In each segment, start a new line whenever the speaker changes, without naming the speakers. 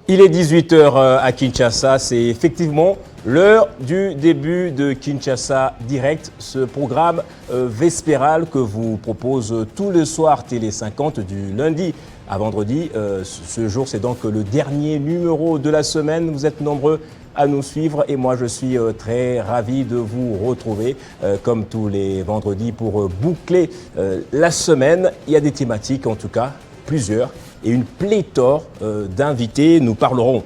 Il est 18 h à Kinshasa, c'est effectivement l'heure du début de Kinshasa Direct, ce programme vespéral que vous propose tous les soirs Télé 50 du lundi à vendredi. Ce jour, c'est donc le dernier numéro de la semaine. Vous êtes nombreux à nous suivre et moi je suis très ravi de vous retrouver comme tous les vendredis pour boucler la semaine. Il y a des thématiques en tout cas, plusieurs, et une pléthore d'invités. Nous parlerons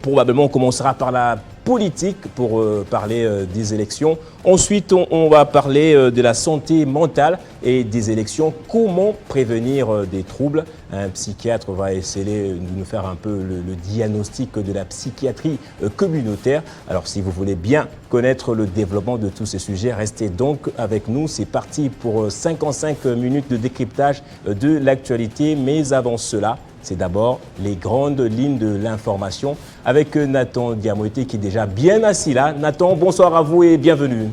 probablement, on commencera par la politique pour parler des élections. Ensuite, on va parler de la santé mentale et des élections. Comment prévenir des troubles? Un psychiatre va essayer de nous faire un peu le diagnostic de la psychiatrie communautaire. Alors, si vous voulez bien connaître le développement de tous ces sujets, restez donc avec nous. C'est parti pour 55 minutes de décryptage de l'actualité. Mais avant cela, c'est d'abord les grandes lignes de l'information avec Nathan Diamoité qui est déjà bien assis là. Nathan, bonsoir à vous et bienvenue.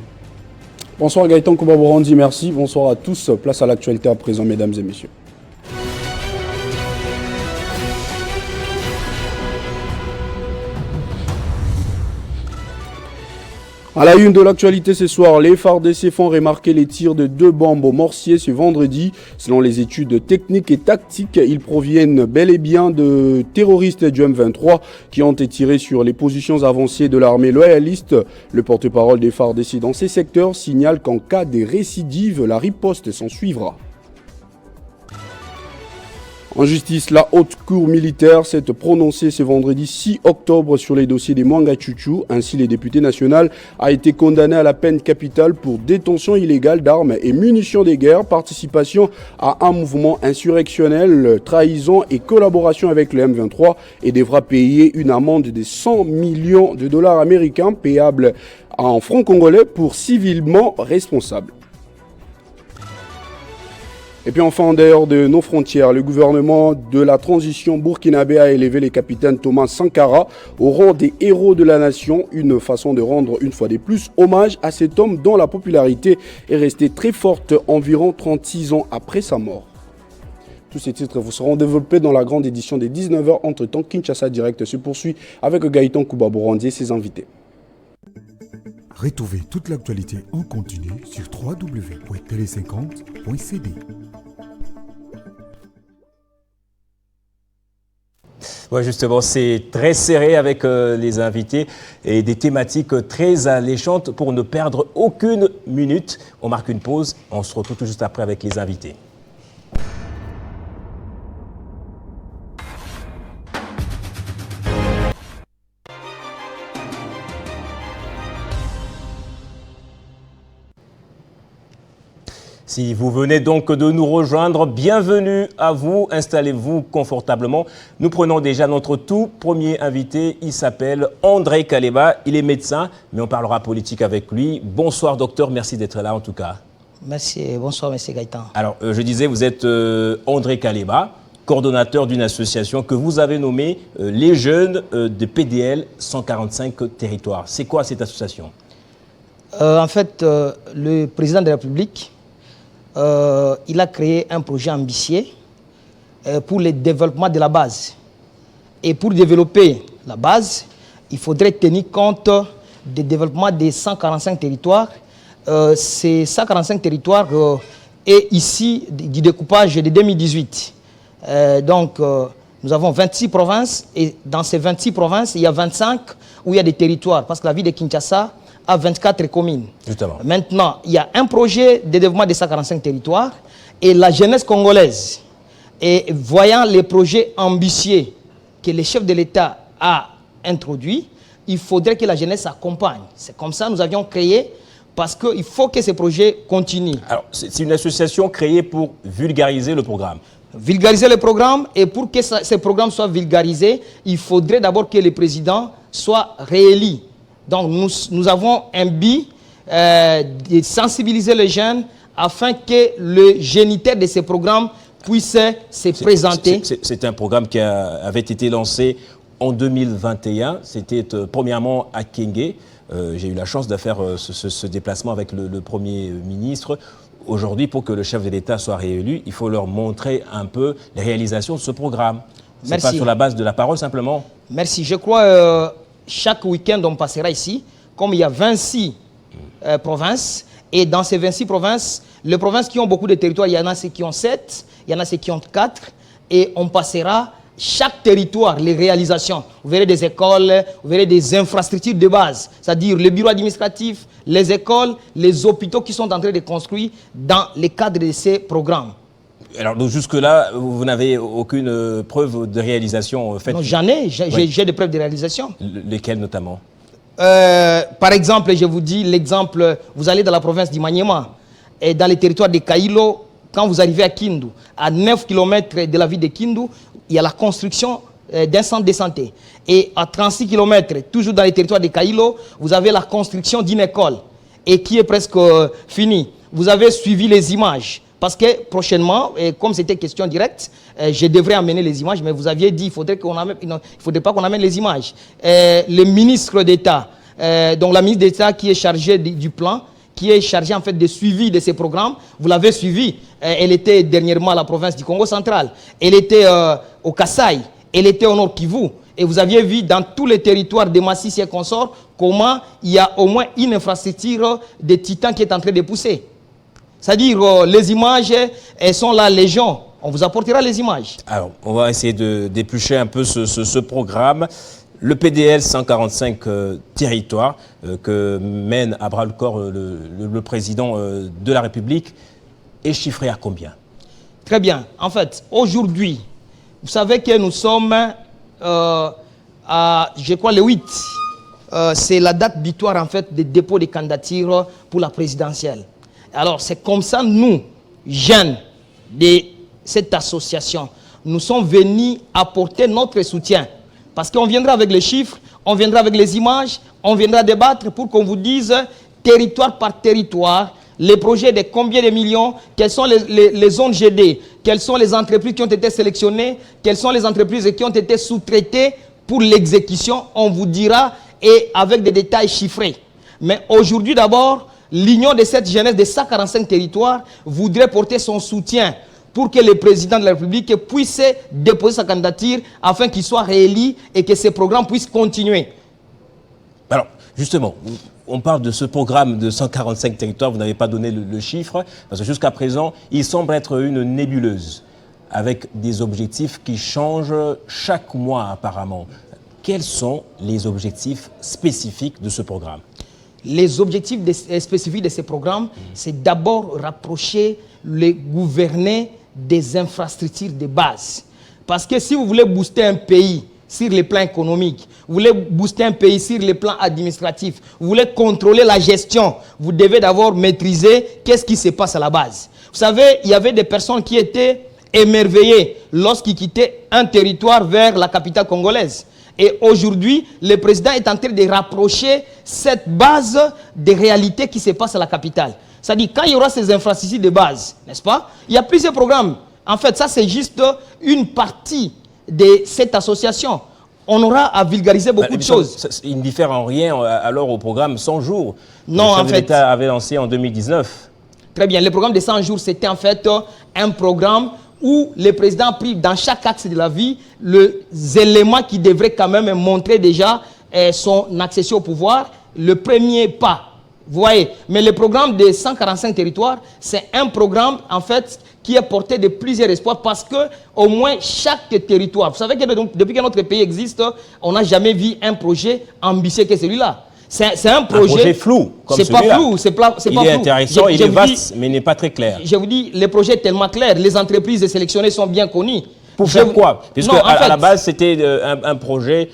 Bonsoir Gaëtan Kouba-Borandi, merci. Bonsoir à tous. Place à l'actualité à présent, mesdames et messieurs. À la une de l'actualité ce soir, les FARDC font remarquer les tirs de 2 bombes au Morsier ce vendredi. Selon les études techniques et tactiques, ils proviennent bel et bien de terroristes du M23 qui ont été tirés sur les positions avancées de l'armée loyaliste. Le porte-parole des FARDC dans ces secteurs signale qu'en cas de récidive, la riposte s'en suivra. En justice, la haute cour militaire s'est prononcée ce vendredi 6 octobre sur les dossiers des Mwanga Tchouktchou. Ainsi, le député national a été condamné à la peine capitale pour détention illégale d'armes et munitions de guerre, participation à un mouvement insurrectionnel, trahison et collaboration avec le M23 et devra payer une amende de 100 millions de dollars américains payables en francs congolais pour civilement responsable. Et puis enfin, en dehors de nos frontières, le gouvernement de la transition burkinabé a élevé le capitaine Thomas Sankara au rang des héros de la nation, une façon de rendre une fois de plus hommage à cet homme dont la popularité est restée très forte environ 36 ans après sa mort. Tous ces titres vous seront développés dans la grande édition des 19 h. Entre-temps, Kinshasa Direct se poursuit avec Gaëtan Kouba-Borandi et ses invités.
Retrouvez toute l'actualité en continu sur www.tele50.cd.
Ouais, justement, c'est très serré avec les invités et des thématiques très alléchantes pour ne perdre aucune minute. On marque une pause, on se retrouve tout juste après avec les invités. Si vous venez donc de nous rejoindre, bienvenue à vous, installez-vous confortablement. Nous prenons déjà notre tout premier invité, il s'appelle André Kaleba, il est médecin, mais on parlera politique avec lui. Bonsoir docteur, merci d'être là en tout cas.
Merci, bonsoir monsieur Gaëtan.
Alors je disais, vous êtes André Kaleba, coordonnateur d'une association que vous avez nommée les jeunes de PDL 145 territoires. C'est quoi cette association?
En fait, le président de la République, il a créé un projet ambitieux pour le développement de la base. Et pour développer la base, il faudrait tenir compte du développement des 145 territoires. Ces 145 territoires est ici du découpage de 2018. Nous avons 26 provinces et dans ces 26 provinces, il y a 25 où il y a des territoires parce que la ville de Kinshasa à 24 communes.
Justement.
Maintenant, il y a un projet de développement de 145 territoires et la jeunesse congolaise, et voyant les projets ambitieux que le chef de l'État a introduits, il faudrait que la jeunesse accompagne. C'est comme ça que nous avions créé, parce qu'il faut que ces projets continuent.
Alors, c'est une association créée pour vulgariser le programme.
Vulgariser le programme, et pour que ce programme soit vulgarisé, il faudrait d'abord que le président soit réélu. Donc nous avons un but de sensibiliser les jeunes afin que le géniteur de ces programmes puisse se présenter.
C'est un programme qui avait été lancé en 2021. C'était premièrement à Kenge. J'ai eu la chance de faire ce déplacement avec le Premier ministre. Aujourd'hui, pour que le chef de l'État soit réélu, il faut leur montrer un peu les réalisations de ce programme. C'est pas sur la base de la parole simplement.
Merci. Je crois chaque week-end, on passera ici. Comme il y a 26 provinces, et dans ces 26 provinces, les provinces qui ont beaucoup de territoires, il y en a ceux qui ont 7, il y en a ceux qui ont 4, et on passera chaque territoire, les réalisations. Vous verrez des écoles, vous verrez des infrastructures de base, c'est-à-dire les bureaux administratifs, les écoles, les hôpitaux qui sont en train de construire dans le cadre de ces programmes.
Alors donc jusque-là, vous n'avez aucune preuve de réalisation faite?
Non, j'en ai, j'ai des preuves de réalisation.
Lesquelles notamment?
Par exemple, je vous dis l'exemple, vous allez dans la province du Maniema, et dans les territoires de Kailo, quand vous arrivez à Kindu, à 9 km de la ville de Kindu, il y a la construction d'un centre de santé. Et à 36 km, toujours dans les territoires de Kailo, vous avez la construction d'une école, et qui est presque finie. Vous avez suivi les images. Parce que prochainement, comme c'était question directe, je devrais amener les images, mais vous aviez dit qu'il ne faudrait pas qu'on amène les images. Le ministre d'État, donc la ministre d'État qui est chargée du plan, qui est chargée en fait de suivi de ces programmes, vous l'avez suivi. Elle était dernièrement à la province du Congo central. Elle était au Kasaï. Elle était au Nord Kivu. Et vous aviez vu dans tous les territoires de Massis et consorts comment il y a au moins une infrastructure de titans qui est en train de pousser. C'est-à-dire, les images, elles sont là, légion. On vous apportera les images. Alors,
on va essayer d'éplucher un peu ce programme. Le PDL 145 territoires que mène à bras-le-corps le président de la République est chiffré à combien?
Très bien. En fait, aujourd'hui, vous savez que nous sommes à, je crois, le 8. C'est la date butoir, en fait, de dépôt des candidatures pour la présidentielle. Alors, c'est comme ça, nous, jeunes de cette association, nous sommes venus apporter notre soutien. Parce qu'on viendra avec les chiffres, on viendra avec les images, on viendra débattre pour qu'on vous dise, territoire par territoire, les projets de combien de millions, quelles sont les zones GD, quelles sont les entreprises qui ont été sélectionnées, quelles sont les entreprises qui ont été sous-traitées pour l'exécution, on vous dira, et avec des détails chiffrés. Mais aujourd'hui, d'abord, l'union de cette jeunesse de 145 territoires voudrait porter son soutien pour que le président de la République puisse déposer sa candidature afin qu'il soit réélu et que ces programmes puissent continuer.
Alors, justement, on parle de ce programme de 145 territoires, vous n'avez pas donné le chiffre, parce que jusqu'à présent, il semble être une nébuleuse, avec des objectifs qui changent chaque mois apparemment. Quels sont les objectifs spécifiques de ce programme?
Les objectifs spécifiques de ces programmes, c'est d'abord rapprocher les gouvernés des infrastructures de base. Parce que si vous voulez booster un pays sur le plan économique, vous voulez booster un pays sur le plan administratif, vous voulez contrôler la gestion, vous devez d'abord maîtriser qu'est-ce qui se passe à la base. Vous savez, il y avait des personnes qui étaient émerveillées lorsqu'ils quittaient un territoire vers la capitale congolaise. Et aujourd'hui, le président est en train de rapprocher cette base des réalités qui se passent à la capitale. C'est-à-dire, quand il y aura ces infrastructures de base, n'est-ce pas? Il y a plusieurs programmes. En fait, ça, c'est juste une partie de cette association. On aura à vulgariser beaucoup de choses.
Il ne diffère en rien alors au programme 100 jours.
Non, en fait.
L'État avait lancé en 2019.
Très bien. Le programme de 100 jours, c'était en fait un programme où le président a pris dans chaque axe de la vie les éléments qui devraient quand même montrer déjà son accession au pouvoir, le premier pas. Vous voyez, mais le programme de 145 territoires, c'est un programme en fait qui est porté de plusieurs espoirs parce que au moins chaque territoire, vous savez que depuis que notre pays existe, on n'a jamais vu un projet ambitieux que celui-là. C'est un projet
flou, comme
c'est pas flou, c'est pas flou.
Il est intéressant, il est vaste, mais il n'est pas très clair.
Je vous dis, le projet est tellement clair, les entreprises sélectionnées sont bien connues.
Pour faire quoi? Puisque à la base, c'était un projet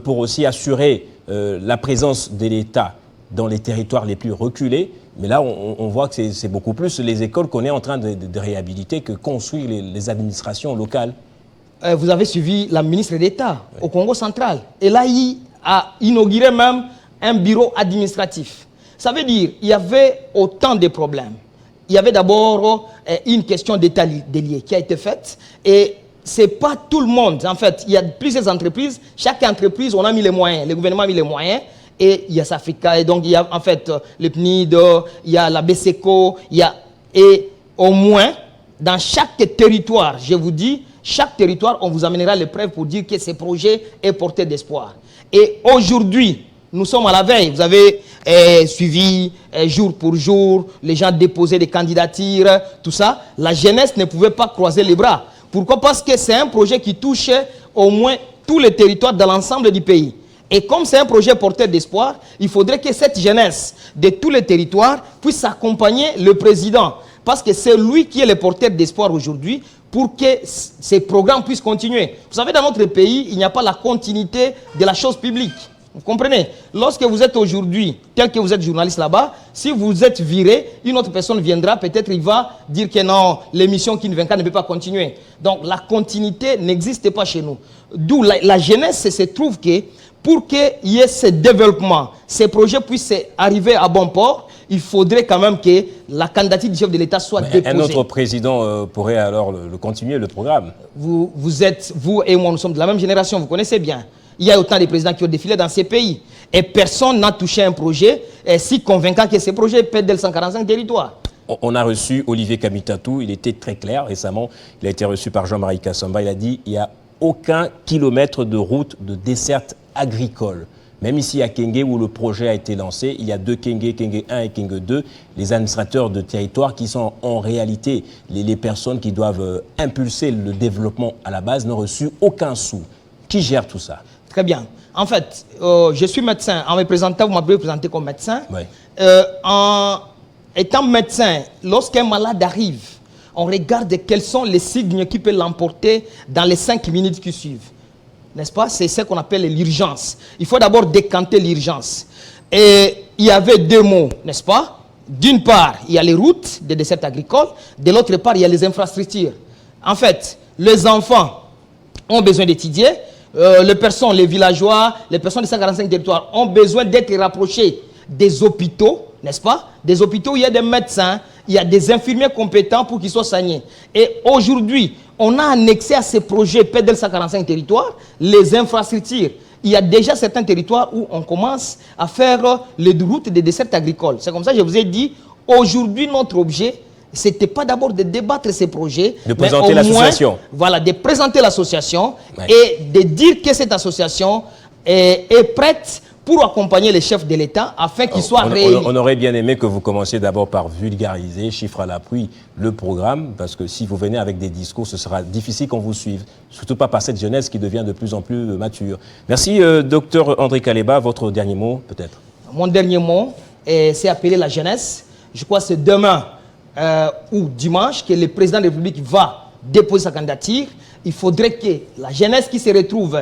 pour aussi assurer la présence de l'État dans les territoires les plus reculés. Mais là, on voit que c'est beaucoup plus les écoles qu'on est en train de réhabiliter que construire les administrations locales.
Vous avez suivi la ministre d'État au Congo central. Et là, il a inauguré même un bureau administratif. Ça veut dire qu'il y avait autant de problèmes. Il y avait d'abord une question d'État délié qui a été faite. Et ce n'est pas tout le monde. En fait, il y a plusieurs entreprises. Chaque entreprise, on a mis les moyens. Le gouvernement a mis les moyens. Et il y a Safrica. Et donc, il y a en fait le PNID, il y a la BSECO. Et au moins, dans chaque territoire, je vous dis, chaque territoire, on vous amènera les preuves pour dire que ce projet est porteur d'espoir. Et aujourd'hui, nous sommes à la veille. Vous avez suivi jour pour jour, les gens déposaient des candidatures, tout ça. La jeunesse ne pouvait pas croiser les bras. Pourquoi? Parce que c'est un projet qui touche au moins tous les territoires dans l'ensemble du pays. Et comme c'est un projet porteur d'espoir, il faudrait que cette jeunesse de tous les territoires puisse accompagner le président. Parce que c'est lui qui est le porteur d'espoir aujourd'hui pour que ces programmes puissent continuer. Vous savez, dans notre pays, il n'y a pas la continuité de la chose publique. Vous comprenez? Lorsque vous êtes aujourd'hui, tel que vous êtes journaliste là-bas, si vous êtes viré, une autre personne viendra, peut-être il va dire que non, l'émission qui ne vient pas ne peut pas continuer. Donc la continuité n'existe pas chez nous. D'où la jeunesse se trouve que pour qu'il y ait ce développement, ces projets puissent arriver à bon port, il faudrait quand même que la candidature du chef de l'État soit déposée.
Un autre président pourrait alors le continuer, le programme.
Vous et moi, nous sommes de la même génération, vous connaissez bien. Il y a autant de présidents qui ont défilé dans ces pays. Et personne n'a touché un projet si convaincant que ce projet pète 145 territoires.
On a reçu Olivier Kamitatou, il était très clair récemment. Il a été reçu par Jean-Marie Kassamba. Il a dit qu'il n'y a aucun kilomètre de route de desserte agricole. Même ici à Kenge où le projet a été lancé, il y a deux Kenge, Kenge 1 et Kenge 2, les administrateurs de territoire qui sont en réalité les personnes qui doivent impulser le développement à la base n'ont reçu aucun sou. Qui gère tout ça?
Très bien. En fait, je suis médecin. En me présentant, vous m'avez présenté comme médecin.
Oui.
En étant médecin, lorsqu'un malade arrive, on regarde quels sont les signes qui peuvent l'emporter dans les 5 minutes qui suivent. N'est-ce pas? C'est ce qu'on appelle l'urgence. Il faut d'abord décanter l'urgence. Et il y avait deux mots, n'est-ce pas? D'une part, il y a les routes des dessertes agricoles. De l'autre part, il y a les infrastructures. En fait, les enfants ont besoin d'étudier. Les personnes, les villageois, les personnes de 145 territoires ont besoin d'être rapprochés des hôpitaux, n'est-ce pas? Des hôpitaux où il y a des médecins, il y a des infirmiers compétents pour qu'ils soient soignés. Et aujourd'hui, on a annexé à ces projets PEDEL 145 territoires les infrastructures. Il y a déjà certains territoires où on commence à faire les routes des dessertes agricoles. C'est comme ça que je vous ai dit, aujourd'hui, notre objet, ce n'était pas d'abord de débattre ces projets,
de présenter l'association.
Voilà, de présenter l'association et de dire que cette association est prête pour accompagner les chefs de l'État afin qu'ils soient réélus.
On aurait bien aimé que vous commenciez d'abord par vulgariser, chiffres à l'appui, le programme, parce que si vous venez avec des discours, ce sera difficile qu'on vous suive, surtout pas par cette jeunesse qui devient de plus en plus mature. Merci, docteur André Kaleba. Votre dernier mot, peut-être? Mon dernier mot, c'est appeler la jeunesse. Je crois que c'est demain ou dimanche que le président de la République va déposer sa candidature. Il faudrait que la jeunesse qui se retrouve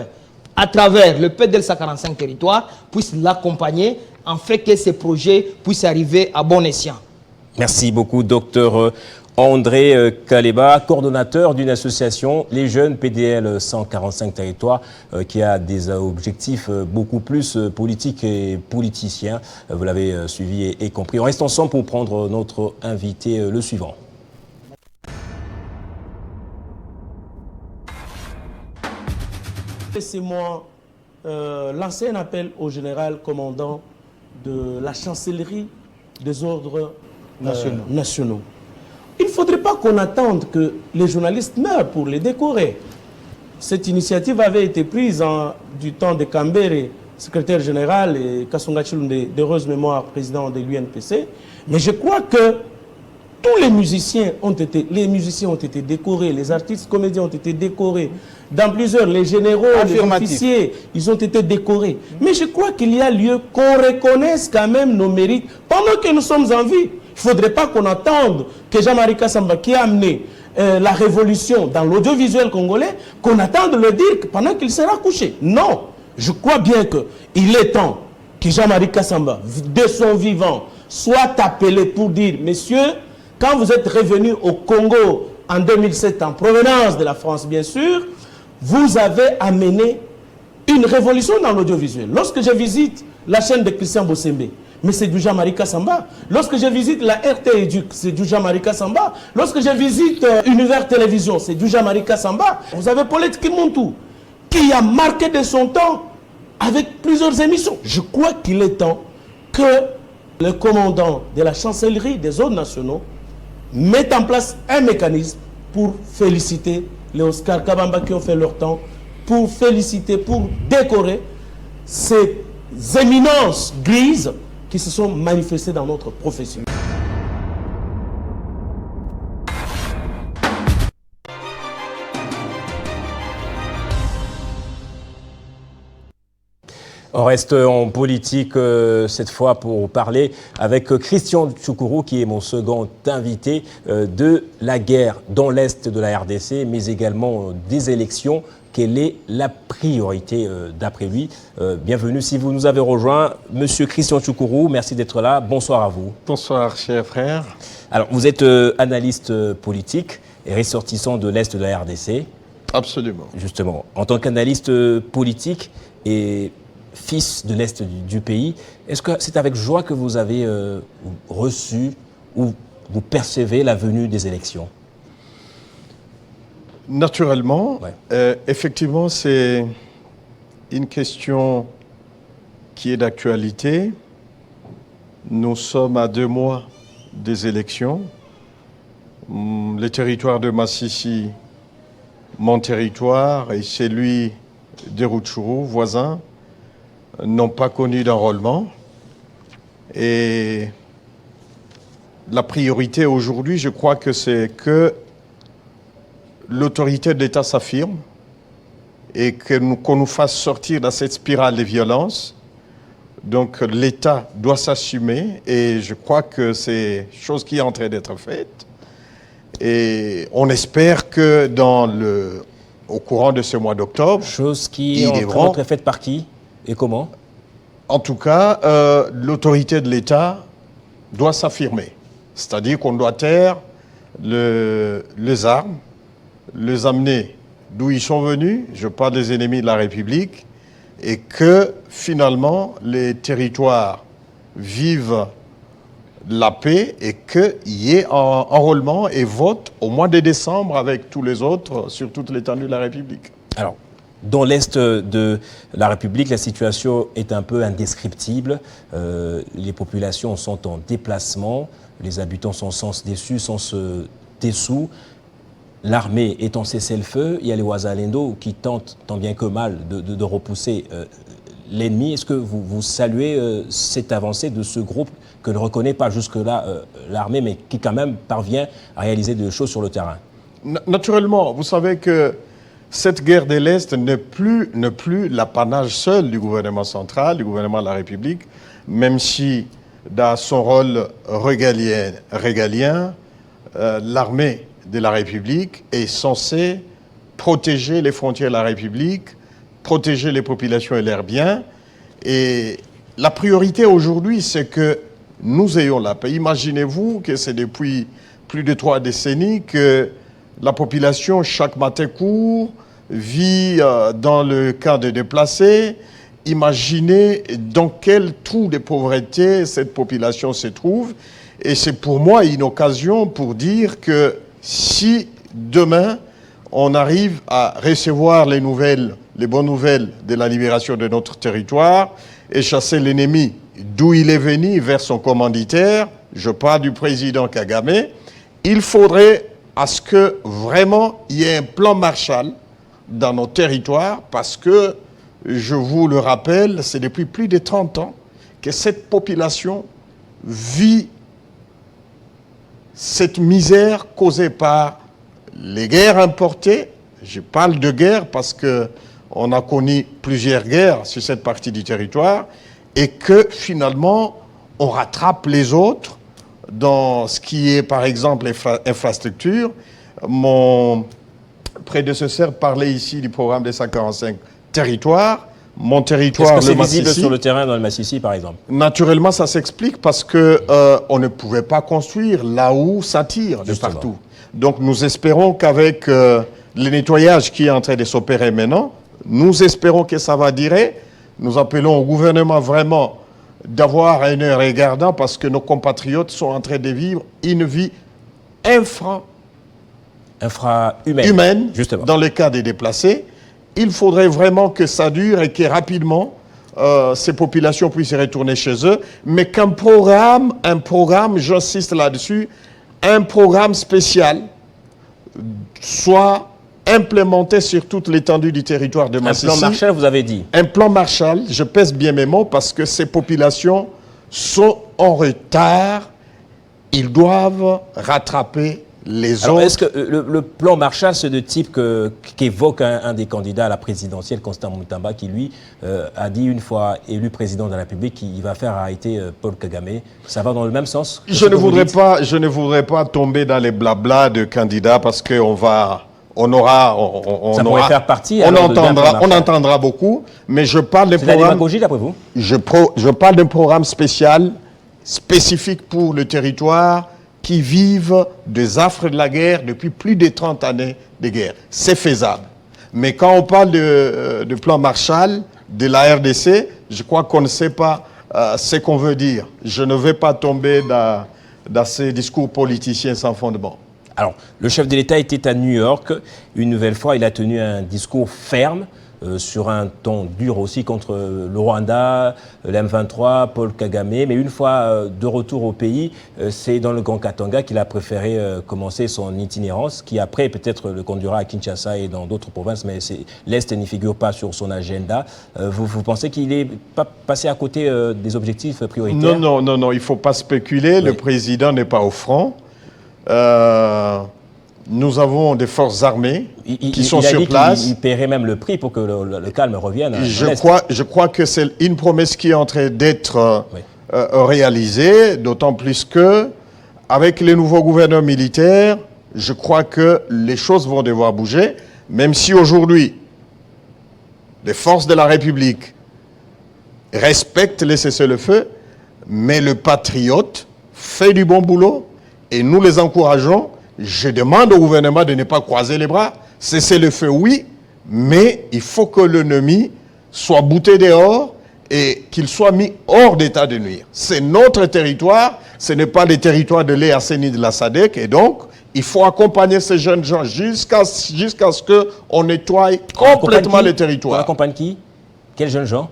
à travers le PEDEL 145 territoires puisse l'accompagner afin que ces projets puissent arriver à bon escient. Merci beaucoup, docteur André Kaleba, coordonnateur d'une association, les jeunes PDL 145 territoires, qui a des objectifs beaucoup plus politiques et politiciens. Vous l'avez suivi et compris. On reste ensemble pour prendre notre invité, le suivant.
Laissez-moi lancer un appel au général commandant de la chancellerie des ordres nationaux. Il ne faudrait pas qu'on attende que les journalistes meurent pour les décorer. Cette initiative avait été prise du temps de Kambere, secrétaire général, et Kassonga Chilunde, d'heureuse mémoire, président de l'UNPC. Mais je crois que tous les musiciens ont été décorés, les artistes comédiens ont été décorés. Dans plusieurs, les généraux, les officiers, ils ont été décorés. Mais je crois qu'il y a lieu qu'on reconnaisse quand même nos mérites pendant que nous sommes en vie. Il ne faudrait pas qu'on attende que Jean-Marie Kassamba, qui a amené la révolution dans l'audiovisuel congolais, qu'on attende le dire pendant qu'il sera couché. Non, je crois bien qu'il est temps que Jean-Marie Kassamba, de son vivant, soit appelé pour dire, messieurs, quand vous êtes revenu au Congo en 2007, en provenance de la France bien sûr, vous avez amené une révolution dans l'audiovisuel. Lorsque je visite la chaîne de Christian Bossembe, mais c'est du Jean-Marie Kassamba. Lorsque je visite la RT Éduc, c'est du Jean-Marie Kassamba. Lorsque je visite Univers Télévision, c'est du Jean-Marie Kassamba. Vous avez Paulette Kimontou, qui a marqué de son temps avec plusieurs émissions. Je crois qu'il est temps que le commandant de la chancellerie des ordres nationaux mette en place un mécanisme pour féliciter les Oscar Kabamba qui ont fait leur temps, pour féliciter, pour décorer ces éminences grises qui se sont manifestées dans notre profession.
On reste en politique cette fois pour parler avec Christian Tchoukourou qui est mon second invité de la guerre dans l'Est de la RDC mais également des élections. Quelle est la priorité d'après lui? Bienvenue si vous nous avez rejoint. Monsieur Christian Tchoukourou, merci d'être là. Bonsoir à vous.
Bonsoir, cher frère.
Alors, vous êtes analyste politique et ressortissant de l'Est de la RDC.
Absolument.
Justement, en tant qu'analyste politique et fils de l'Est du pays, est-ce que c'est avec joie que vous avez reçu ou vous percevez la venue des élections?
Naturellement, ouais. Effectivement, c'est une question qui est d'actualité. Nous sommes à 2 mois des élections. Le territoire de Massissi, mon territoire et celui de Rutshuru, voisin, n'ont pas connu d'enrôlement. Et la priorité aujourd'hui, je crois que c'est que l'autorité de l'État s'affirme et qu'on nous fasse sortir de cette spirale de violence. Donc l'État doit s'assumer et je crois que c'est chose qui est en train d'être faite. Et on espère que au courant de ce mois d'octobre...
Chose qui est en train d'être faite par qui et comment?
En tout cas, l'autorité de l'État doit s'affirmer. C'est-à-dire qu'on doit taire les armes, les amener d'où ils sont venus, je parle des ennemis de la République, et que finalement les territoires vivent la paix et qu'il y ait enrôlement et vote au mois de décembre avec tous les autres sur toute l'étendue de la République.
Alors, dans l'Est de la République, la situation est un peu indescriptible. Les populations sont en déplacement, les habitants sont sans dessous. L'armée est en cessez-le-feu, il y a les Wazalendo qui tentent tant bien que mal de repousser l'ennemi. Est-ce que vous saluez cette avancée de ce groupe que ne reconnaît pas jusque-là l'armée, mais qui quand même parvient à réaliser des choses sur le terrain?
Naturellement, vous savez que cette guerre de l'Est n'est plus l'apanage seul du gouvernement central, du gouvernement de la République, même si dans son rôle régalien, l'armée de la République est censée protéger les frontières de la République, protéger les populations et leurs biens. Et la priorité aujourd'hui, c'est que nous ayons la paix. Imaginez-vous que c'est depuis plus de 3 décennies que la population, chaque matin court, vit dans le camp de déplacés. Imaginez dans quel trou de pauvreté cette population se trouve. Et c'est pour moi une occasion pour dire que si demain on arrive à recevoir les bonnes nouvelles de la libération de notre territoire et chasser l'ennemi d'où il est venu vers son commanditaire, je parle du président Kagame, il faudrait à ce que vraiment il y ait un plan Marshall dans nos territoires parce que, je vous le rappelle, c'est depuis plus de 30 ans que cette population vit cette misère causée par les guerres importées. Je parle de guerre parce qu'on a connu plusieurs guerres sur cette partie du territoire et que finalement on rattrape les autres dans ce qui est par exemple infrastructure. Mon prédécesseur parlait ici du programme des 145 territoires. Mon territoire,
est-ce que c'est visible sur le terrain dans le Massissi, par exemple?
Naturellement, ça s'explique parce que on ne pouvait pas construire là où ça tire de partout. Donc, nous espérons qu'avec le nettoyage qui est en train de s'opérer maintenant, nous espérons que ça va durer. Nous appelons au gouvernement vraiment d'avoir un œil regardant parce que nos compatriotes sont en train de vivre une vie infra-humaine dans le cas des déplacés. Il faudrait vraiment que ça dure et que rapidement, ces populations puissent retourner chez eux, mais qu'un programme, j'insiste là-dessus, un programme spécial soit implémenté sur toute l'étendue du territoire de Massissi.
Un plan Marshall, vous avez dit.
Un plan Marshall, je pèse bien mes mots parce que ces populations sont en retard. Ils doivent rattraper les
Alors,
autres.
est-ce que le plan Marshall, c'est de type qu'évoque un des candidats à la présidentielle, Constant Moutamba, qui lui a dit une fois élu président de la République qu'il va faire arrêter Paul Kagame. Ça va dans le même sens?
Je ne voudrais pas tomber dans les blablas de candidats parce qu'on entendra beaucoup, mais je parle d'un programme.
C'est la démagogie, d'après vous?
Je parle d'un programme spécifique pour le territoire qui vivent des affres de la guerre depuis plus de 30 années de guerre. C'est faisable. Mais quand on parle de plan Marshall, de la RDC, je crois qu'on ne sait pas ce qu'on veut dire. Je ne vais pas tomber dans ces discours politiciens sans fondement.
Alors, le chef de l'État était à New York. Une nouvelle fois, il a tenu un discours ferme, sur un ton dur aussi contre le Rwanda, l'M23, Paul Kagame. Mais une fois de retour au pays, c'est dans le Grand Katanga qu'il a préféré commencer son itinérance, qui après peut-être le conduira à Kinshasa et dans d'autres provinces, mais l'Est n'y figure pas sur son agenda. Vous pensez qu'il est pas passé à côté des objectifs prioritaires?
Non, il ne faut pas spéculer. Oui. Le président n'est pas au front. Nous avons des forces armées qui sont sur place.
Il paierait même le prix pour que le calme revienne.
Je crois que c'est une promesse qui est en train d'être réalisée, d'autant plus que, avec les nouveaux gouverneurs militaires, je crois que les choses vont devoir bouger, même si aujourd'hui, les forces de la République respectent les cessez-le-feu, mais le patriote fait du bon boulot et nous les encourageons. Je demande au gouvernement de ne pas croiser les bras. Cesser le feu, oui, mais il faut que l'ennemi soit bouté dehors et qu'il soit mis hors d'état de nuire. C'est notre territoire, ce n'est pas le territoire de l'EAC ni de la SADC, et donc il faut accompagner ces jeunes gens jusqu'à ce qu'on nettoie complètement le territoire.
On accompagne qui? Quels jeunes gens?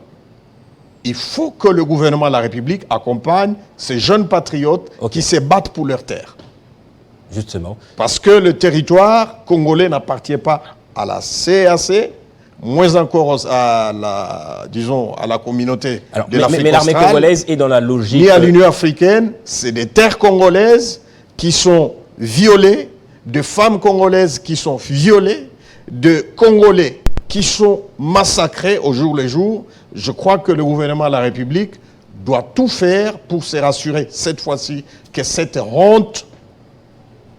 Il faut que le gouvernement de la République accompagne ces jeunes patriotes qui se battent pour leur terre.
Justement.
Parce que le territoire congolais n'appartient pas à la CAC, moins encore à la communauté de l'Afrique australe.
Mais l'armée congolaise est dans la logique...
Ni à l'Union africaine, c'est des terres congolaises qui sont violées, de femmes congolaises qui sont violées, de Congolais qui sont massacrés au jour le jour. Je crois que le gouvernement de la République doit tout faire pour se rassurer, cette fois-ci, que cette honte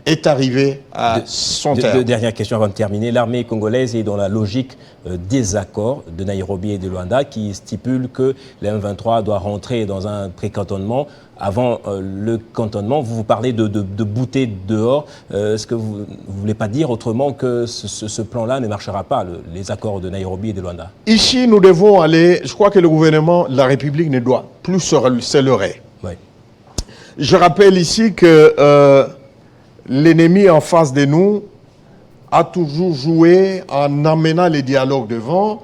est arrivé à son terme.
Deux dernières questions avant de terminer. L'armée congolaise est dans la logique des accords de Nairobi et de Luanda qui stipulent que le M23 doit rentrer dans un pré-cantonnement. Avant le cantonnement, vous parlez de bouter dehors. Est-ce que vous ne voulez pas dire autrement que ce plan-là ne marchera pas, les accords de Nairobi et de Luanda?
Ici, nous devons aller... Je crois que le gouvernement de la République ne doit plus se leurrer.
Oui.
Je rappelle ici que... l'ennemi en face de nous a toujours joué en amenant les dialogues devant,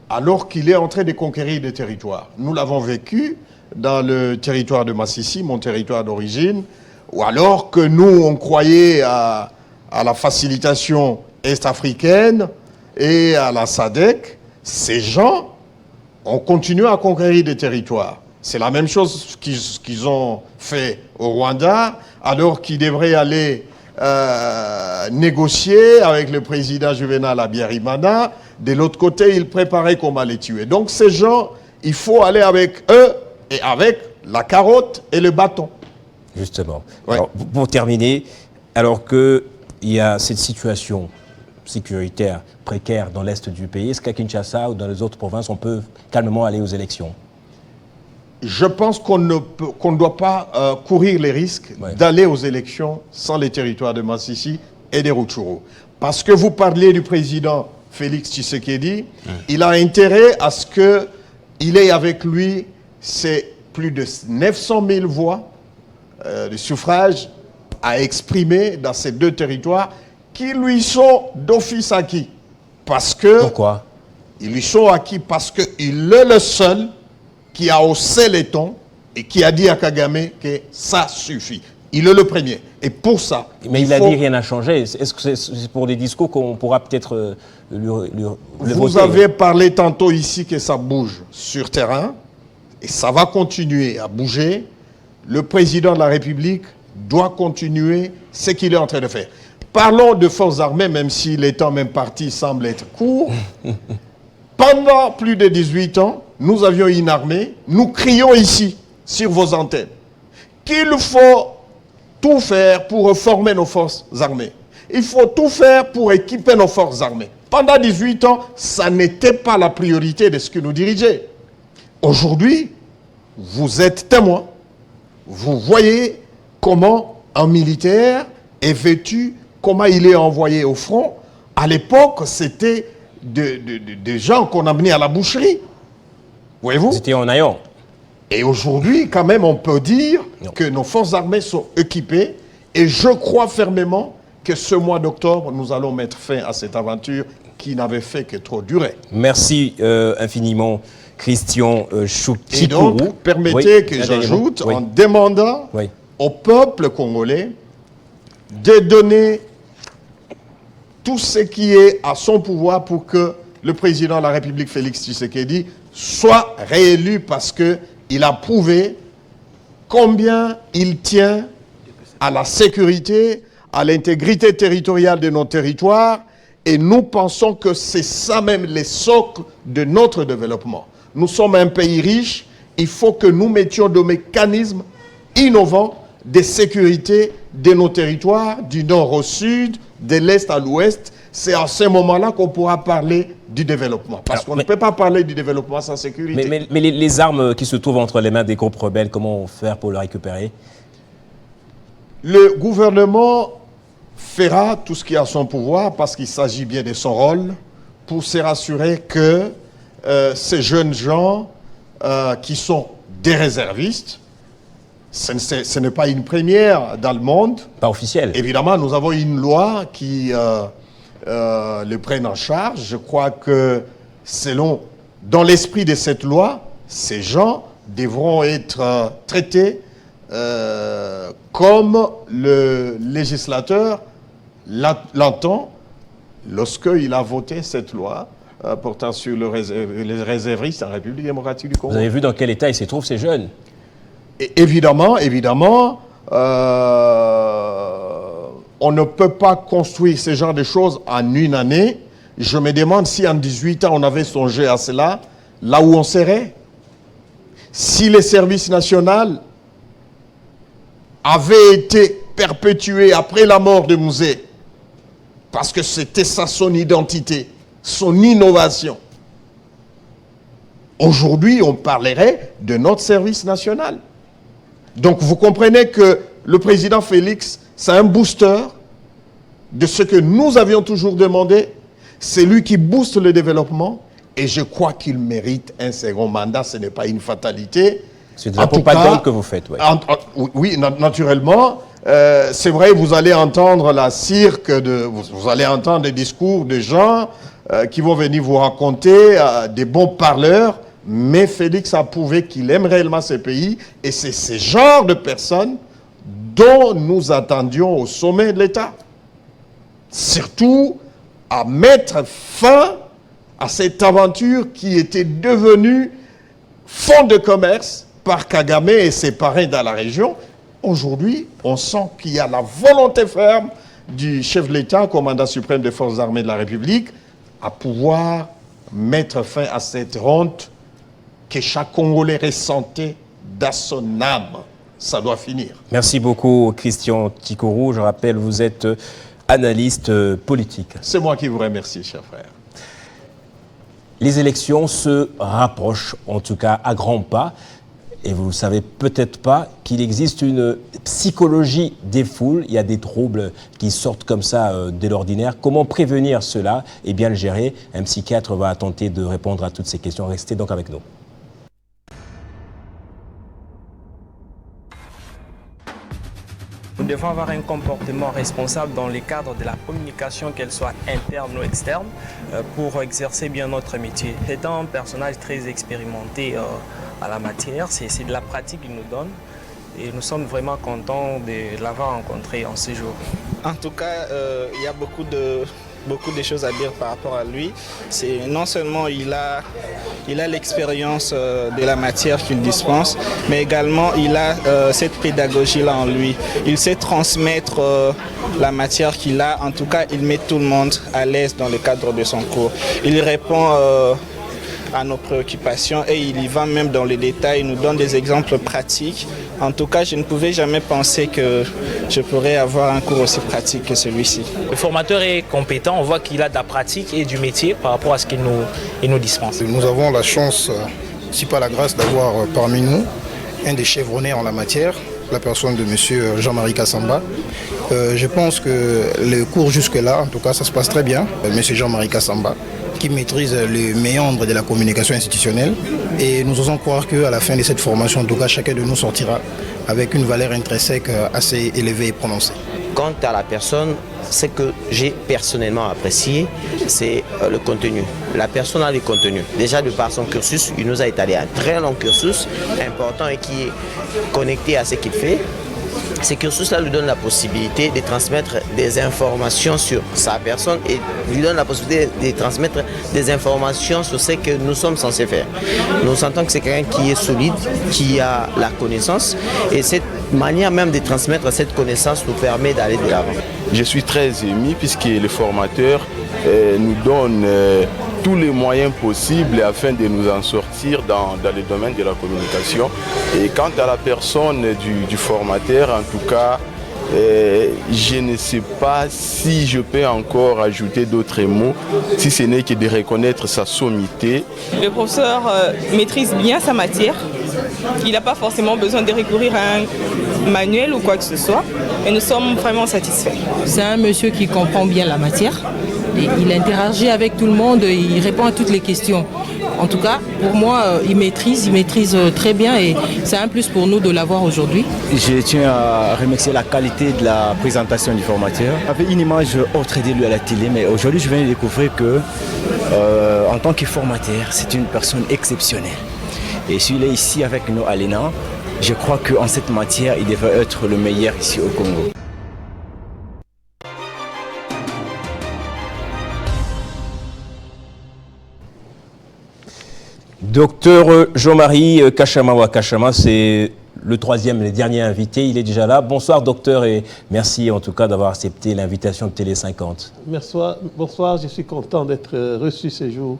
alors qu'il est en train de conquérir des territoires. Nous l'avons vécu dans le territoire de Massissi, mon territoire d'origine, ou alors que nous, on croyait à la facilitation est-africaine et à la SADC, ces gens ont continué à conquérir des territoires. C'est la même chose qu'ils ont fait au Rwanda, alors qu'ils devraient aller négocier avec le président Juvenal Habyarimana. De l'autre côté, ils préparaient comment les tuer. Donc ces gens, il faut aller avec eux et avec la carotte et le bâton.
Justement.
Ouais.
Alors, pour terminer, alors qu'il y a cette situation sécuritaire précaire dans l'est du pays, est-ce qu'à Kinshasa ou dans les autres provinces, on peut calmement aller aux élections?
Je pense qu'on ne doit pas courir les risques d'aller aux élections sans les territoires de Massissi et des Rutshuru. Parce que vous parliez du président Félix Tshisekedi, il a intérêt à ce qu'il ait avec lui ces plus de 900 000 voix de suffrage à exprimer dans ces deux territoires qui lui sont d'office acquis. Parce que...
Pourquoi?
Ils lui sont acquis parce qu'il est le seul qui a haussé les tons et qui a dit à Kagame que ça suffit. Il est le premier. Et pour ça...
Mais il a dit rien n'a changé. Est-ce que c'est pour des discours qu'on pourra peut-être le voter?
Vous avez parlé tantôt ici que ça bouge sur terrain, et ça va continuer à bouger. Le président de la République doit continuer ce qu'il est en train de faire. Parlons de forces armées, même si les temps même parti semble être court. Pendant plus de 18 ans, nous avions une armée. Nous crions ici, sur vos antennes, qu'il faut tout faire pour reformer nos forces armées. Il faut tout faire pour équiper nos forces armées. Pendant 18 ans, ça n'était pas la priorité de ce que nous dirigeons. Aujourd'hui, vous êtes témoin. Vous voyez comment un militaire est vêtu, comment il est envoyé au front. À l'époque, c'était des gens qu'on amenait à la boucherie. Voyez-vous?
C'était en Ayan.
Et aujourd'hui, quand même, on peut dire que nos forces armées sont équipées. Et je crois fermement que ce mois d'octobre, nous allons mettre fin à cette aventure qui n'avait fait que trop durer.
Merci infiniment, Christian Chikuru.
Et donc, permettez que j'ajoute, en demandant au peuple congolais de donner tout ce qui est à son pouvoir pour que le président de la République, Félix Tshisekedi, soit réélu parce qu'il a prouvé combien il tient à la sécurité, à l'intégrité territoriale de nos territoires, et nous pensons que c'est ça même les socles de notre développement. Nous sommes un pays riche, il faut que nous mettions des mécanismes innovants de sécurité de nos territoires, du nord au sud, de l'est à l'ouest. C'est à ce moment-là qu'on pourra parler du développement. Parce qu'on ne peut pas parler du développement sans sécurité.
Mais les armes qui se trouvent entre les mains des groupes rebelles, comment faire pour les récupérer?
Le gouvernement fera tout ce qui est à son pouvoir parce qu'il s'agit bien de son rôle pour se rassurer que ces jeunes gens qui sont des réservistes, ce n'est pas une première dans le monde.
Pas officielle.
Évidemment, nous avons une loi qui le prenne en charge. Je crois que dans l'esprit de cette loi, ces gens devront être traités comme le législateur l'entend lorsqu'il a voté cette loi portant sur les réservistes en République démocratique du Congo.
Vous avez vu dans quel état ils se trouvent, ces jeunes?
Et évidemment, on ne peut pas construire ce genre de choses en une année. Je me demande si en 18 ans on avait songé à cela, là où on serait. Si les services nationaux avaient été perpétués après la mort de Mouzé, parce que c'était ça son identité, son innovation. Aujourd'hui, on parlerait de notre service national. Donc vous comprenez que le président Félix, c'est un booster de ce que nous avions toujours demandé. C'est lui qui booste le développement et je crois qu'il mérite un second mandat. Ce n'est pas une fatalité.
C'est de la propagande que vous faites. Ouais.
Oui, naturellement. C'est vrai, vous allez entendre vous allez entendre des discours de gens qui vont venir vous raconter des bons parleurs. Mais Félix a prouvé qu'il aime réellement ce pays et c'est ce genre de personnes dont nous attendions au sommet de l'État. Surtout à mettre fin à cette aventure qui était devenue fonds de commerce par Kagame et ses parrains dans la région. Aujourd'hui, on sent qu'il y a la volonté ferme du chef de l'État, commandant suprême des forces armées de la République, à pouvoir mettre fin à cette honte que chaque Congolais ressentait dans son âme. Ça doit finir.
Merci beaucoup, Christian Chikuru. Je rappelle, vous êtes analyste politique.
C'est moi qui vous remercie, cher frère.
Les élections se rapprochent, en tout cas à grands pas. Et vous ne savez peut-être pas qu'il existe une psychologie des foules. Il y a des troubles qui sortent comme ça de l'ordinaire. Comment prévenir cela et bien le gérer? Un psychiatre va tenter de répondre à toutes ces questions. Restez donc avec nous.
Nous devons avoir un comportement responsable dans le cadre de la communication, qu'elle soit interne ou externe, pour exercer bien notre métier. C'est un personnage très expérimenté à la matière, c'est de la pratique qu'il nous donne. et nous sommes vraiment contents de l'avoir rencontré en ce jour.
En tout cas, il y a beaucoup de choses à dire par rapport à lui. Non seulement il a l'expérience de la matière qu'il dispense, mais également il a cette pédagogie-là en lui. Il sait transmettre la matière qu'il a. En tout cas, il met tout le monde à l'aise dans le cadre de son cours. Il répond à nos préoccupations et il y va même dans les détails, il nous donne des exemples pratiques. En tout cas, je ne pouvais jamais penser que je pourrais avoir un cours aussi pratique que celui-ci.
Le formateur est compétent, on voit qu'il a de la pratique et du métier par rapport à ce qu'il nous dispense.
Nous avons la chance, si pas la grâce, d'avoir parmi nous un des chevronnés en la matière, la personne de M. Jean-Marie Kassamba. Je pense que le cours jusque-là, en tout cas, ça se passe très bien. M. Jean-Marie Kassamba, qui maîtrise les méandres de la communication institutionnelle. Et nous osons croire qu'à la fin de cette formation, en tout cas, chacun de nous sortira avec une valeur intrinsèque assez élevée et prononcée.
Quant à la personne, ce que j'ai personnellement apprécié, c'est le contenu. La personne a du contenu. Déjà, de par son cursus, il nous a étalé un très long cursus, important et qui est connecté à ce qu'il fait. Ce cursus-là lui donne la possibilité de transmettre des informations sur sa personne et lui donne la possibilité de transmettre des informations sur ce que nous sommes censés faire. Nous sentons que c'est quelqu'un qui est solide, qui a la connaissance et cette manière même de transmettre cette connaissance nous permet d'aller de l'avant.
Je suis très ému puisque le formateur nous donne tous les moyens possibles afin de nous en sortir dans le domaine de la communication. Et quant à la personne du formateur, en tout cas, je ne sais pas si je peux encore ajouter d'autres mots, si ce n'est que de reconnaître sa sommité.
Le professeur maîtrise bien sa matière. Il n'a pas forcément besoin de recourir à un manuel ou quoi que ce soit. Et nous sommes vraiment satisfaits.
C'est un monsieur qui comprend bien la matière. Et il interagit avec tout le monde, il répond à toutes les questions. En tout cas, pour moi, il maîtrise très bien et c'est un plus pour nous de l'avoir aujourd'hui.
Je tiens à remercier la qualité de la présentation du formateur. J'avais une image autre de lui à la télé, mais aujourd'hui, je viens de découvrir que, en tant que formateur, c'est une personne exceptionnelle. Et s'il est ici avec nous à l'ENA, je crois qu'en cette matière, il devrait être le meilleur ici au Congo.
Docteur Jean-Marie Kachama Kachama, c'est le dernier invité. Il est déjà là. Bonsoir docteur et merci en tout cas d'avoir accepté l'invitation de Télé 50.
Bonsoir, je suis content d'être reçu ce jour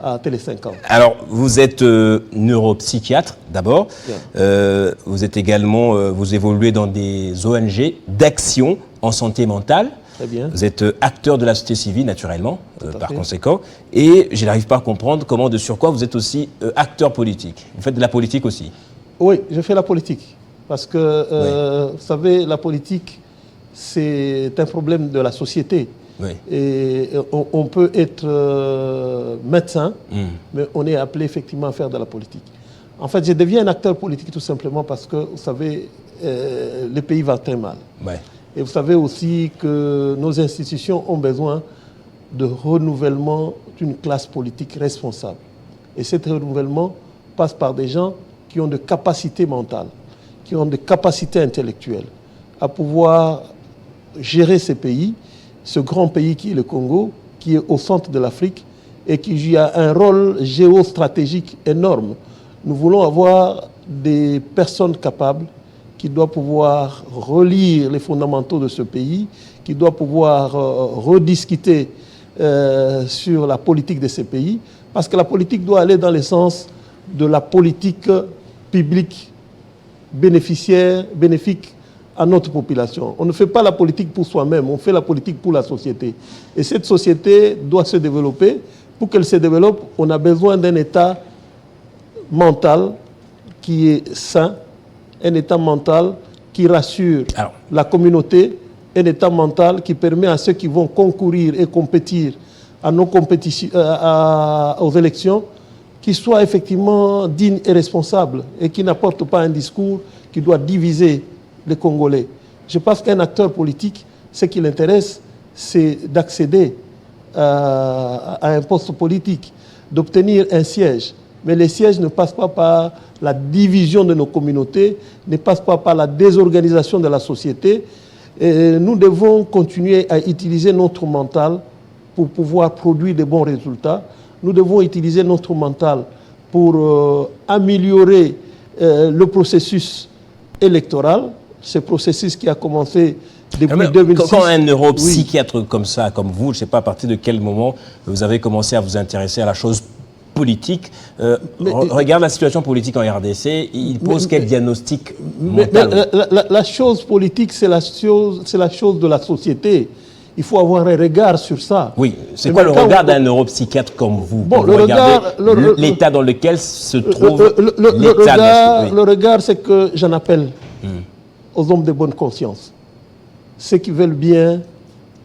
à Télé 50.
Alors, vous êtes neuropsychiatre d'abord. Vous êtes également, vous évoluez dans des ONG d'action en santé mentale.
Très bien.
Vous êtes acteur de la société civile, naturellement, par conséquent. Et je n'arrive pas à comprendre comment, de surcroît, vous êtes aussi acteur politique. Vous faites de la politique aussi.
Oui, je fais la politique. Parce que, vous savez, la politique, c'est un problème de la société.
Oui.
Et on peut être médecin, mais on est appelé effectivement à faire de la politique. En fait, je deviens un acteur politique tout simplement parce que, vous savez, le pays va très mal.
Ouais.
Et vous savez aussi que nos institutions ont besoin de renouvellement d'une classe politique responsable. Et cet renouvellement passe par des gens qui ont des capacités mentales, qui ont des capacités intellectuelles à pouvoir gérer ces pays, ce grand pays qui est le Congo, qui est au centre de l'Afrique et qui a un rôle géostratégique énorme. Nous voulons avoir des personnes capables qui doit pouvoir relire les fondamentaux de ce pays, qui doit pouvoir rediscuter sur la politique de ces pays, parce que la politique doit aller dans le sens de la politique publique bénéfique à notre population. On ne fait pas la politique pour soi-même, on fait la politique pour la société. Et cette société doit se développer. Pour qu'elle se développe, on a besoin d'un état mental qui est sain, un état mental qui rassure la communauté, un état mental qui permet à ceux qui vont concourir et compétir à nos aux élections qu'ils soient effectivement dignes et responsables et qui n'apportent pas un discours qui doit diviser les Congolais. Je pense qu'un acteur politique, ce qui l'intéresse, c'est d'accéder à un poste politique, d'obtenir un siège
Mais les sièges ne passent pas par la division de nos communautés, ne passent pas par la désorganisation de la société. Et nous devons continuer à utiliser notre mental pour pouvoir produire de bons résultats. Nous devons utiliser notre mental pour améliorer le processus électoral, ce processus qui a commencé depuis 2006.
Quand un neuropsychiatre comme ça, comme vous, je ne sais pas à partir de quel moment vous avez commencé à vous intéresser à la chose politique, regarde la situation politique en RDC, il pose quel diagnostic mental?
La chose politique, c'est la chose de la société. Il faut avoir un regard sur ça.
Oui, c'est quoi le regard d'un neuropsychiatre comme vous?
Bon,
l'état dans lequel se trouve
le regard, c'est que j'en appelle aux hommes de bonne conscience. Ceux qui veulent bien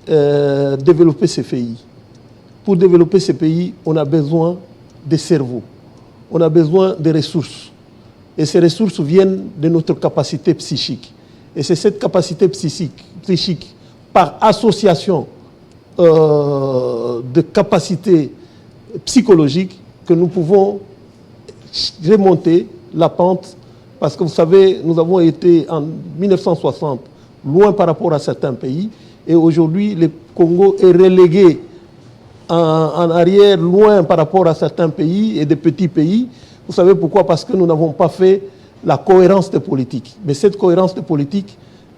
développer ces pays. Pour développer ces pays, on a besoin des cerveaux. On a besoin des ressources. Et ces ressources viennent de notre capacité psychique. Et c'est cette capacité psychique par association de capacités psychologiques que nous pouvons remonter la pente. Parce que vous savez, nous avons été en 1960 loin par rapport à certains pays. Et aujourd'hui, le Congo est relégué en arrière, loin par rapport à certains pays et des petits pays. Vous savez pourquoi? Parce que nous n'avons pas fait la cohérence des politiques. Mais cette cohérence des politiques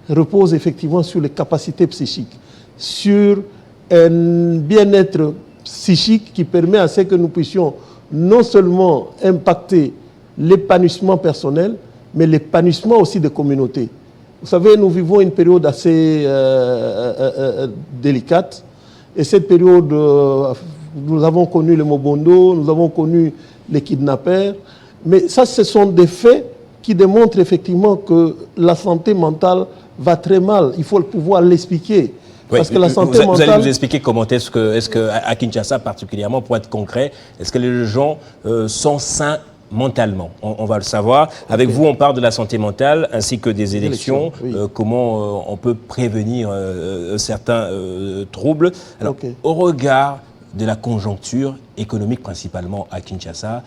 repose effectivement sur les capacités psychiques, sur un bien-être psychique qui permet à ce que nous puissions non seulement impacter l'épanouissement personnel, mais l'épanouissement aussi des communautés. Vous savez, nous vivons une période assez délicate. Et cette période, nous avons connu le Mobondo, nous avons connu les kidnappeurs. Mais ça, ce sont des faits qui démontrent effectivement que la santé mentale va très mal. Il faut pouvoir l'expliquer.
Oui,
parce que la santé mentale...
Vous allez nous expliquer comment est-ce que à Kinshasa particulièrement, pour être concret, est-ce que les gens sont sains mentalement? On va le savoir. Avec vous, on parle de la santé mentale ainsi que des élections. Oui. Comment on peut prévenir certains troubles. Alors, au regard de la conjoncture économique principalement à Kinshasa,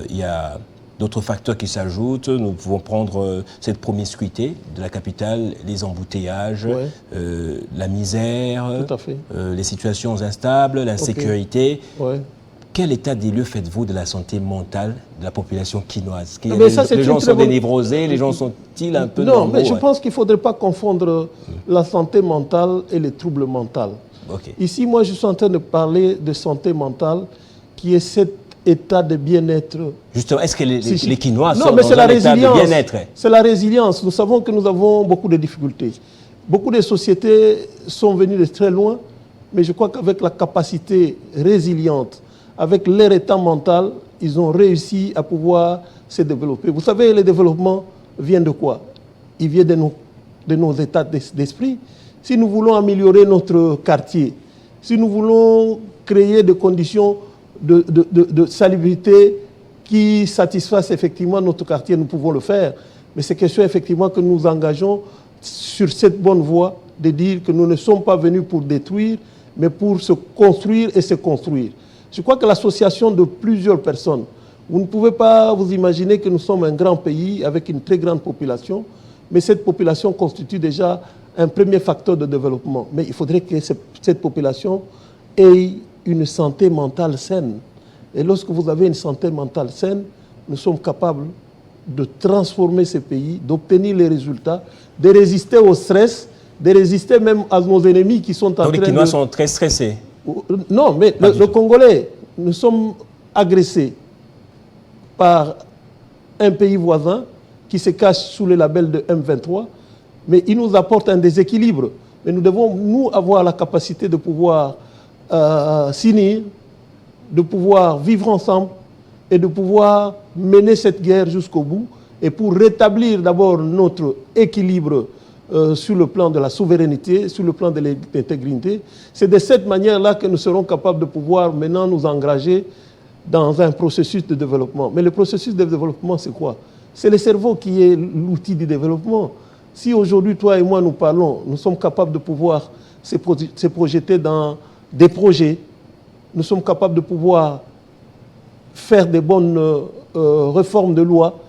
il y a d'autres facteurs qui s'ajoutent. Nous pouvons prendre cette promiscuité de la capitale, les embouteillages, la misère, les situations instables, l'insécurité. Quel état des lieux faites-vous de la santé mentale de la population quinoise? Les gens sont névrosés, les gens sont-ils un peu normaux?
Non, mais je pense qu'il ne faudrait pas confondre la santé mentale et les troubles mentaux. Ici, moi, je suis en train de parler de santé mentale qui est cet état de bien-être.
Justement, est-ce que les Quinois
sont
dans un état de bien-être?
C'est la résilience. Nous savons que nous avons beaucoup de difficultés. Beaucoup de sociétés sont venues de très loin, mais je crois qu'avec la capacité résiliente, avec leur état mental, ils ont réussi à pouvoir se développer. Vous savez, le développement vient de quoi? Il vient de nos états d'esprit. Si nous voulons améliorer notre quartier, si nous voulons créer des conditions de salubrité qui satisfassent effectivement notre quartier, nous pouvons le faire. Mais c'est question effectivement que nous engageons sur cette bonne voie de dire que nous ne sommes pas venus pour détruire, mais pour se construire et se construire. Je crois que l'association de plusieurs personnes, vous ne pouvez pas vous imaginer que nous sommes un grand pays avec une très grande population, mais cette population constitue déjà un premier facteur de développement. Mais il faudrait que cette population ait une santé mentale saine. Et lorsque vous avez une santé mentale saine, nous sommes capables de transformer ce pays, d'obtenir les résultats, de résister au stress, de résister même à nos ennemis qui sont en train de...
Les Quinois sont très stressés.
Non, mais le Congolais, nous sommes agressés par un pays voisin qui se cache sous le label de M23, mais il nous apporte un déséquilibre. Mais nous devons, nous, avoir la capacité de pouvoir s'unir, de pouvoir vivre ensemble et de pouvoir mener cette guerre jusqu'au bout. Et pour rétablir d'abord notre équilibre sur le plan de la souveraineté, sur le plan de l'intégrité, c'est de cette manière-là que nous serons capables de pouvoir maintenant nous engager dans un processus de développement. Mais le processus de développement, c'est quoi? C'est le cerveau qui est l'outil du développement. Si aujourd'hui, toi et moi, nous parlons, nous sommes capables de pouvoir se projeter dans des projets, nous sommes capables de pouvoir faire des bonnes réformes de loi,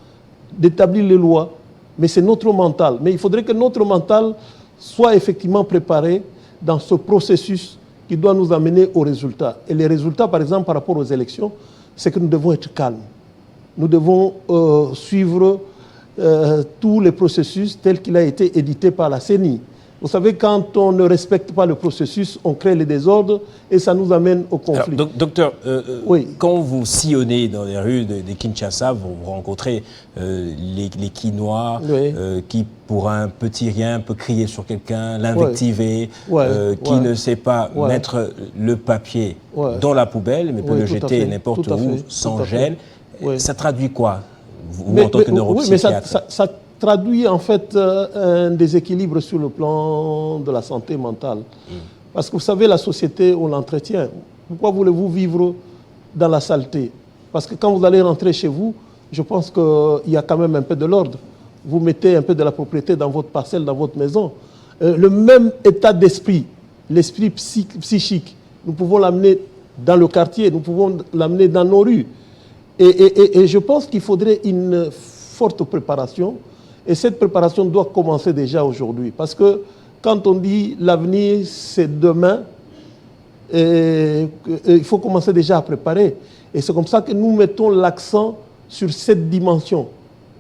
d'établir les lois, mais c'est notre mental. Mais il faudrait que notre mental soit effectivement préparé dans ce processus qui doit nous amener aux résultats. Et les résultats, par exemple, par rapport aux élections, c'est que nous devons être calmes. Nous devons suivre tous les processus tels qu'il a été édité par la CENI. Vous savez, quand on ne respecte pas le processus, on crée les désordres et ça nous amène au conflit.
Alors, docteur, quand vous sillonnez dans les rues de Kinshasa, vous rencontrez les Kinois qui, pour un petit rien, peut crier sur quelqu'un, l'invectiver, qui ne sait pas mettre le papier dans la poubelle, mais peut le jeter n'importe où, sans gêne. Ça traduit quoi, vous, en tant que neuropsychiatre?
Ça traduit en fait un déséquilibre sur le plan de la santé mentale. Parce que vous savez, la société, on l'entretient. Pourquoi voulez-vous vivre dans la saleté? Parce que quand vous allez rentrer chez vous, je pense qu'il y a quand même un peu de l'ordre. Vous mettez un peu de la propriété dans votre parcelle, dans votre maison. Le même état d'esprit, l'esprit psychique, nous pouvons l'amener dans le quartier, nous pouvons l'amener dans nos rues. Et je pense qu'il faudrait une forte préparation. Et cette préparation doit commencer déjà aujourd'hui. Parce que quand on dit l'avenir, c'est demain, il faut commencer déjà à préparer. Et c'est comme ça que nous mettons l'accent sur cette dimension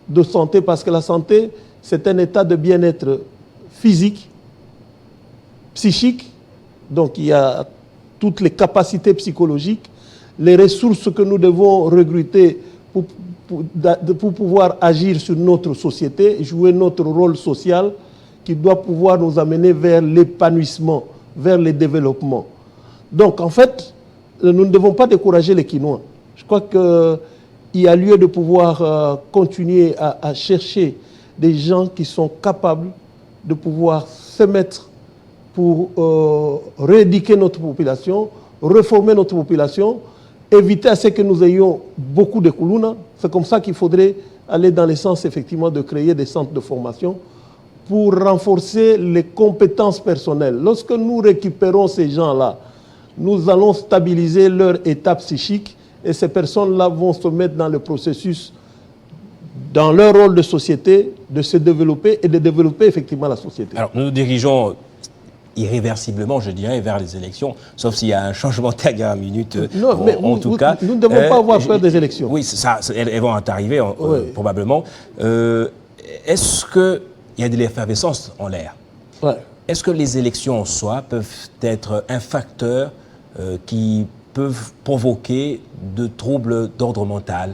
de santé. Parce que la santé, c'est un état de bien-être physique, psychique. Donc il y a toutes les capacités psychologiques, les ressources que nous devons recruter pour pouvoir agir sur notre société, jouer notre rôle social qui doit pouvoir nous amener vers l'épanouissement, vers le développement. Donc en fait, nous ne devons pas décourager les Kinois. Je crois qu'il y a lieu de pouvoir continuer à chercher des gens qui sont capables de pouvoir se mettre pour rééduquer notre population, reformer notre population, éviter à ce que nous ayons beaucoup de Koulouna. C'est comme ça qu'il faudrait aller dans le sens effectivement de créer des centres de formation pour renforcer les compétences personnelles. Lorsque nous récupérons ces gens-là, nous allons stabiliser leur état psychique et ces personnes-là vont se mettre dans le processus, dans leur rôle de société, de se développer et de développer effectivement la société.
Alors nous nous dirigeons irréversiblement, je dirais, vers les élections, sauf s'il y a un changement de dernière minute.
Non, mais en tout cas, nous ne devons pas avoir peur des élections.
Oui, elles vont arriver probablement. Est-ce qu'il y a de l'effervescence en l'air? Est-ce que les élections en soi peuvent être un facteur qui peuvent provoquer de troubles d'ordre mental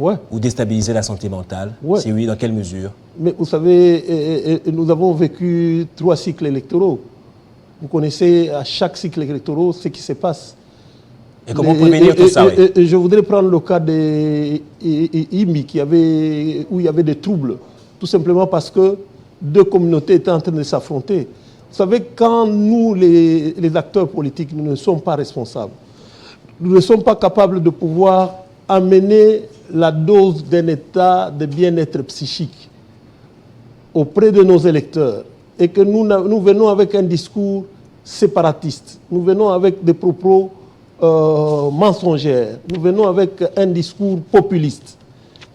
ou déstabiliser la santé mentale? Si oui, dans quelle mesure?
Mais vous savez, nous avons vécu 3 cycles électoraux. Vous connaissez à chaque cycle électoral ce qui se passe.
Et comment prévenir tout ça?
Et je voudrais prendre le cas de IMI, où il y avait des troubles. Tout simplement parce que 2 communautés étaient en train de s'affronter. Vous savez, quand nous, les acteurs politiques, nous ne sommes pas responsables, nous ne sommes pas capables de pouvoir amener la dose d'un état de bien-être psychique auprès de nos électeurs et que nous venons avec un discours séparatiste, nous venons avec des propos mensongers, nous venons avec un discours populiste.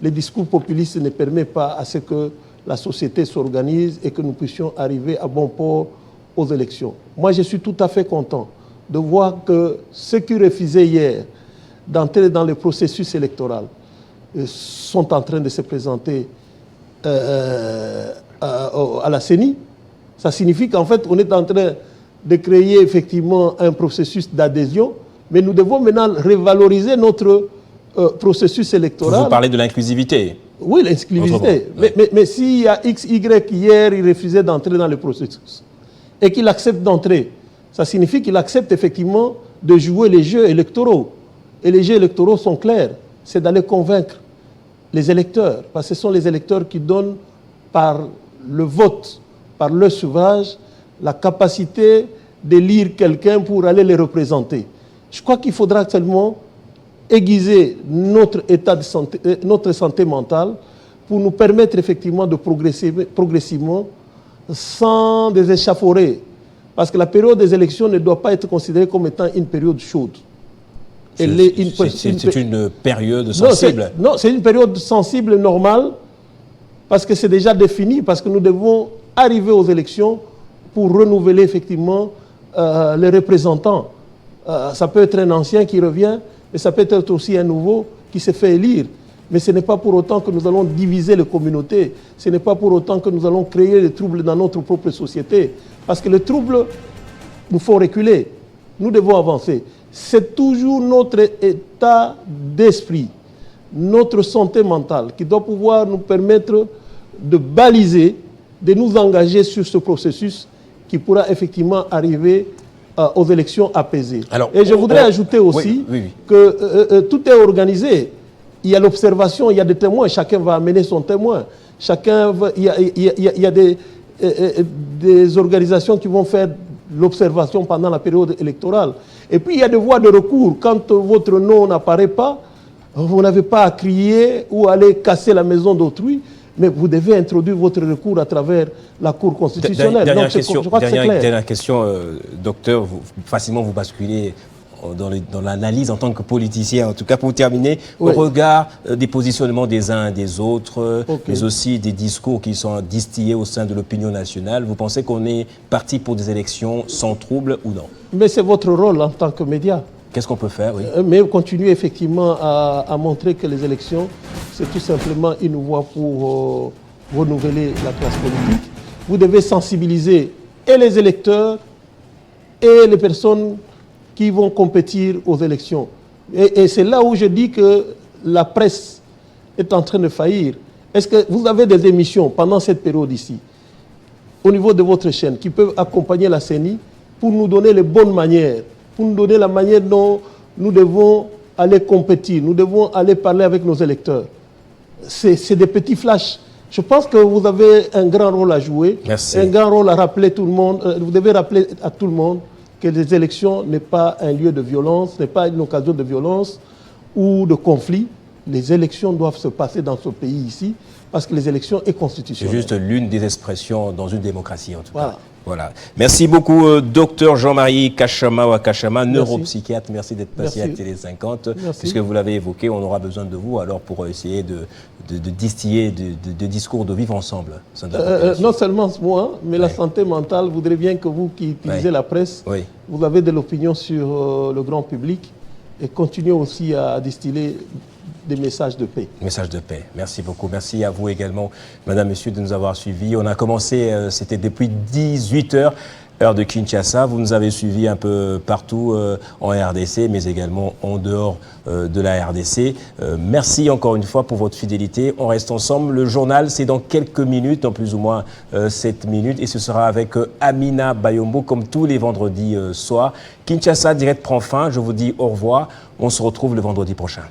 Le discours populiste ne permet pas à ce que la société s'organise et que nous puissions arriver à bon port aux élections. Moi, je suis tout à fait content de voir que ceux qui refusaient hier d'entrer dans le processus électoral sont en train de se présenter à la CENI. Ça signifie qu'en fait, on est en train de créer effectivement un processus d'adhésion, mais nous devons maintenant revaloriser notre processus électoral.
Vous parlez de l'inclusivité.
Oui, l'inclusivité. Mais s'il y a XY hier, il refusait d'entrer dans le processus et qu'il accepte d'entrer, ça signifie qu'il accepte effectivement de jouer les jeux électoraux. Et les jeux électoraux sont clairs, c'est d'aller convaincre les électeurs, parce que ce sont les électeurs qui donnent par le vote, par le suffrage, la capacité d'élire quelqu'un pour aller les représenter. Je crois qu'il faudra seulement aiguiser notre état de santé, notre santé mentale pour nous permettre effectivement de progresser progressivement sans des échauffourées. Parce que la période des élections ne doit pas être considérée comme étant une période chaude.
C'est une période sensible.
Non, c'est une période sensible, normale, parce que c'est déjà défini, parce que nous devons arriver aux élections pour renouveler effectivement les représentants. Ça peut être un ancien qui revient, mais ça peut être aussi un nouveau qui se fait élire. Mais ce n'est pas pour autant que nous allons diviser les communautés. Ce n'est pas pour autant que nous allons créer des troubles dans notre propre société. Parce que les troubles nous font reculer. Nous devons avancer. C'est toujours notre état d'esprit, notre santé mentale qui doit pouvoir nous permettre de baliser, de nous engager sur ce processus qui pourra effectivement arriver aux élections apaisées. Alors, et je voudrais ajouter aussi que tout est organisé. Il y a l'observation, il y a des témoins, chacun va amener son témoin. Il y a des organisations qui vont faire l'observation pendant la période électorale. Et puis il y a des voies de recours. Quand votre nom n'apparaît pas, vous n'avez pas à crier ou à aller casser la maison d'autrui, mais vous devez introduire votre recours à travers la Cour constitutionnelle.
Dernière question, docteur, facilement vous basculez dans l'analyse en tant que politicien, en tout cas pour terminer, au regard des positionnements des uns et des autres, mais aussi des discours qui sont distillés au sein de l'opinion nationale, vous pensez qu'on est parti pour des élections sans trouble ou non? Mais c'est votre rôle en tant que média. Qu'est-ce qu'on peut faire? Mais continuer effectivement à montrer que les élections, c'est tout simplement une voie pour renouveler la classe politique. Vous devez sensibiliser et les électeurs et les personnes qui vont compétir aux élections. Et c'est là où je dis que la presse est en train de faillir. Est-ce que vous avez des émissions pendant cette période ici, au niveau de votre chaîne, qui peuvent accompagner la CENI pour nous donner les bonnes manières, pour nous donner la manière dont nous devons aller compétir, nous devons aller parler avec nos électeurs? C'est des petits flashs. Je pense que vous avez un grand rôle à jouer, un grand rôle à rappeler tout le monde. Vous devez rappeler à tout le monde que les élections n'est pas un lieu de violence, n'est pas une occasion de violence ou de conflit. Les élections doivent se passer dans ce pays ici, parce que les élections sont constitutionnelles. C'est juste l'une des expressions dans une démocratie, en tout cas. Voilà. Merci beaucoup, docteur Jean-Marie Kachama, neuropsychiatre. Merci d'être passé à Télé 50. Puisque vous l'avez évoqué, on aura besoin de vous alors pour essayer de distiller des discours de vivre ensemble. Non seulement moi, mais la santé mentale voudrait bien que vous qui utilisez la presse, vous avez de l'opinion sur le grand public et continuez aussi à distiller des messages de paix. Messages de paix. Merci beaucoup. Merci à vous également, madame, monsieur, de nous avoir suivis. On a commencé, c'était depuis 18 h, heure de Kinshasa. Vous nous avez suivis un peu partout en RDC, mais également en dehors de la RDC. Merci encore une fois pour votre fidélité. On reste ensemble. Le journal, c'est dans quelques minutes, dans plus ou moins 7 minutes. Et ce sera avec Amina Bayombo, comme tous les vendredis soirs. Kinshasa Direct prend fin. Je vous dis au revoir. On se retrouve le vendredi prochain.